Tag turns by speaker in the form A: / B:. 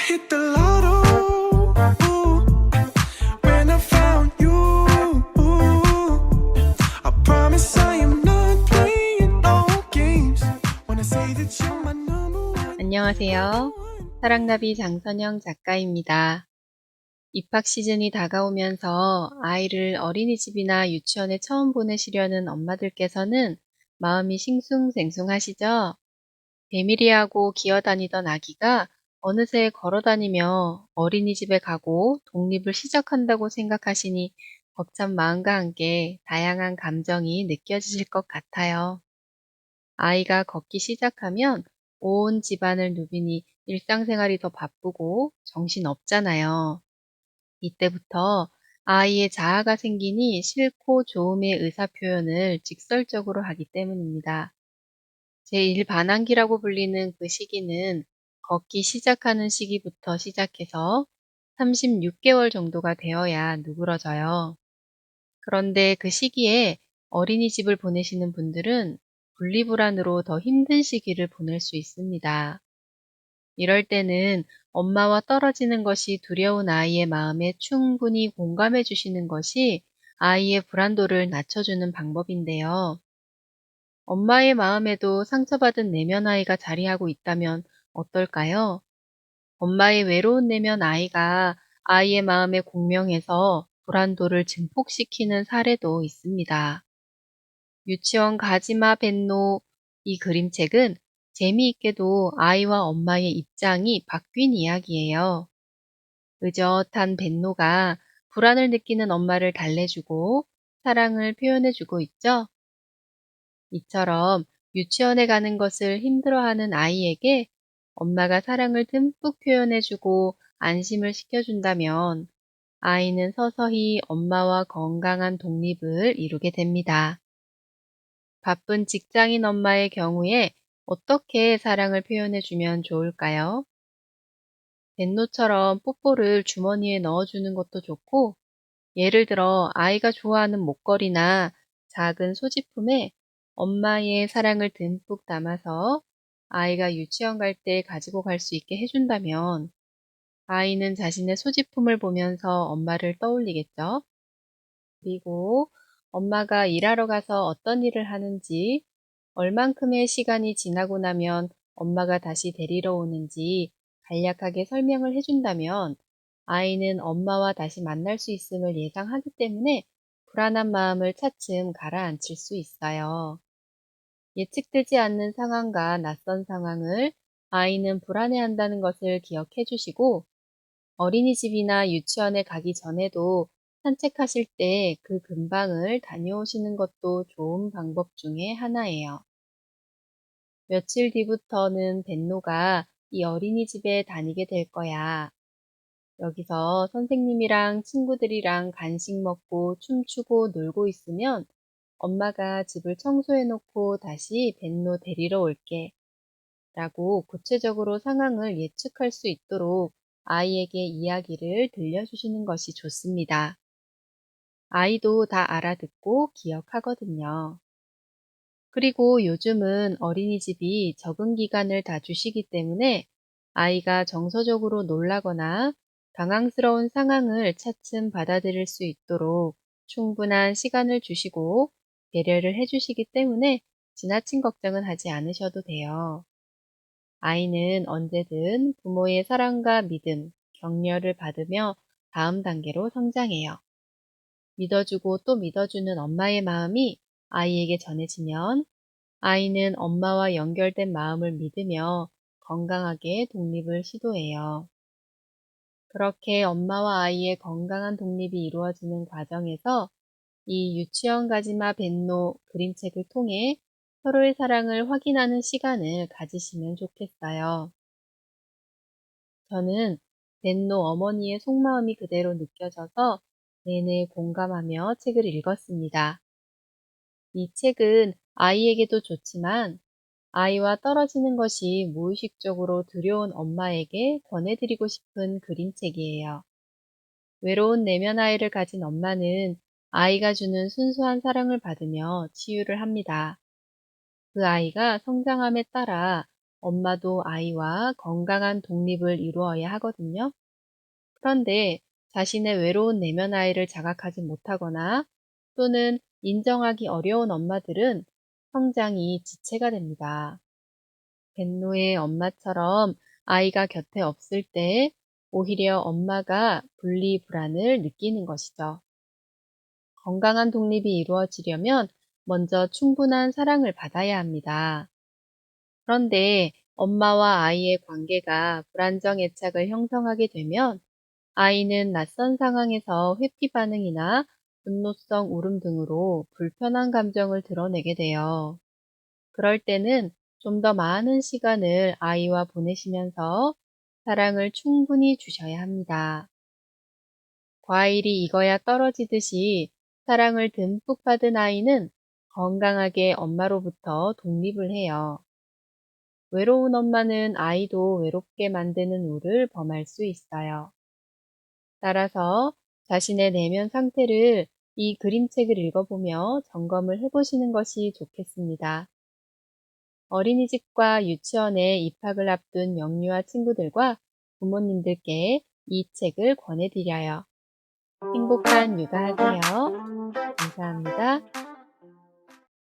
A: hit the lotto when I found you. I promise I am not playing no games when I say that you're my number one.
B: 안녕하세요. 사랑나비 장선영 작가입니다. 입학 시즌이 다가오면서 아이를 어린이집이나 유치원에 처음 보내시려는 엄마들께서는 마음이 싱숭생숭하시죠? 배밀이하고 기어다니던 아기가 어느새 걸어다니며 어린이집에 가고 독립을 시작한다고 생각하시니 벅찬 마음과 함께 다양한 감정이 느껴지실 것 같아요. 아이가 걷기 시작하면 온 집안을 누비니 일상생활이 더 바쁘고 정신없잖아요. 이때부터 아이의 자아가 생기니 싫고 좋음의 의사표현을 직설적으로 하기 때문입니다. 제1반항기라고 불리는 그 시기는 걷기 시작하는 시기부터 시작해서 36개월 정도가 되어야 누그러져요. 그런데 그 시기에 어린이집을 보내시는 분들은 분리불안으로 더 힘든 시기를 보낼 수 있습니다. 이럴 때는 엄마와 떨어지는 것이 두려운 아이의 마음에 충분히 공감해 주시는 것이 아이의 불안도를 낮춰주는 방법인데요. 엄마의 마음에도 상처받은 내면 아이가 자리하고 있다면 어떨까요? 엄마의 외로운 내면 아이가 아이의 마음에 공명해서 불안도를 증폭시키는 사례도 있습니다. 유치원 가지마 벤노 이 그림책은 재미있게도 아이와 엄마의 입장이 바뀐 이야기예요. 의젓한 벤노가 불안을 느끼는 엄마를 달래주고 사랑을 표현해주고 있죠. 이처럼 유치원에 가는 것을 힘들어하는 아이에게 엄마가 사랑을 듬뿍 표현해주고 안심을 시켜준다면 아이는 서서히 엄마와 건강한 독립을 이루게 됩니다. 바쁜 직장인 엄마의 경우에 어떻게 사랑을 표현해주면 좋을까요? 벤노처럼 뽀뽀를 주머니에 넣어주는 것도 좋고, 예를 들어 아이가 좋아하는 목걸이나 작은 소지품에 엄마의 사랑을 듬뿍 담아서 아이가 유치원 갈 때 가지고 갈 수 있게 해준다면 아이는 자신의 소지품을 보면서 엄마를 떠올리겠죠. 그리고 엄마가 일하러 가서 어떤 일을 하는지, 얼만큼의 시간이 지나고 나면 엄마가 다시 데리러 오는지 간략하게 설명을 해준다면 아이는 엄마와 다시 만날 수 있음을 예상하기 때문에 불안한 마음을 차츰 가라앉힐 수 있어요. 예측되지 않는 상황과 낯선 상황을 아이는 불안해한다는 것을 기억해 주시고 어린이집이나 유치원에 가기 전에도 산책하실 때 그 근방을 다녀오시는 것도 좋은 방법 중에 하나예요. 며칠 뒤부터는 벤노가 이 어린이집에 다니게 될 거야. 여기서 선생님이랑 친구들이랑 간식 먹고 춤추고 놀고 있으면 엄마가 집을 청소해 놓고 다시 벤노 데리러 올게. 라고 구체적으로 상황을 예측할 수 있도록 아이에게 이야기를 들려주시는 것이 좋습니다. 아이도 다 알아듣고 기억하거든요. 그리고 요즘은 어린이집이 적응 기간을 다 주시기 때문에 아이가 정서적으로 놀라거나 당황스러운 상황을 차츰 받아들일 수 있도록 충분한 시간을 주시고 배려를 해주시기 때문에 지나친 걱정은 하지 않으셔도 돼요. 아이는 언제든 부모의 사랑과 믿음, 격려를 받으며 다음 단계로 성장해요. 믿어주고 또 믿어주는 엄마의 마음이 아이에게 전해지면 아이는 엄마와 연결된 마음을 믿으며 건강하게 독립을 시도해요. 그렇게 엄마와 아이의 건강한 독립이 이루어지는 과정에서 이 유치원 가지마 벤노 그림책을 통해 서로의 사랑을 확인하는 시간을 가지시면 좋겠어요. 저는 벤노 어머니의 속마음이 그대로 느껴져서 내내 공감하며 책을 읽었습니다. 이 책은 아이에게도 좋지만 아이와 떨어지는 것이 무의식적으로 두려운 엄마에게 권해드리고 싶은 그림책이에요. 외로운 내면 아이를 가진 엄마는 아이가 주는 순수한 사랑을 받으며 치유를 합니다. 그 아이가 성장함에 따라 엄마도 아이와 건강한 독립을 이루어야 하거든요. 그런데 자신의 외로운 내면 아이를 자각하지 못하거나 또는 인정하기 어려운 엄마들은 성장이 지체가 됩니다. 벤노의 엄마처럼 아이가 곁에 없을 때 오히려 엄마가 분리불안을 느끼는 것이죠. 건강한 독립이 이루어지려면 먼저 충분한 사랑을 받아야 합니다. 그런데 엄마와 아이의 관계가 불안정 애착을 형성하게 되면 아이는 낯선 상황에서 회피 반응이나 분노성 울음 등으로 불편한 감정을 드러내게 돼요. 그럴 때는 좀 더 많은 시간을 아이와 보내시면서 사랑을 충분히 주셔야 합니다. 과일이 익어야 떨어지듯이 사랑을 듬뿍 받은 아이는 건강하게 엄마로부터 독립을 해요. 외로운 엄마는 아이도 외롭게 만드는 우를 범할 수 있어요. 따라서 자신의 내면 상태를 이 그림책을 읽어보며 점검을 해보시는 것이 좋겠습니다. 어린이집과 유치원에 입학을 앞둔 영유아 친구들과 부모님들께 이 책을 권해드려요. 행복한 육아하세요. 감사합니다.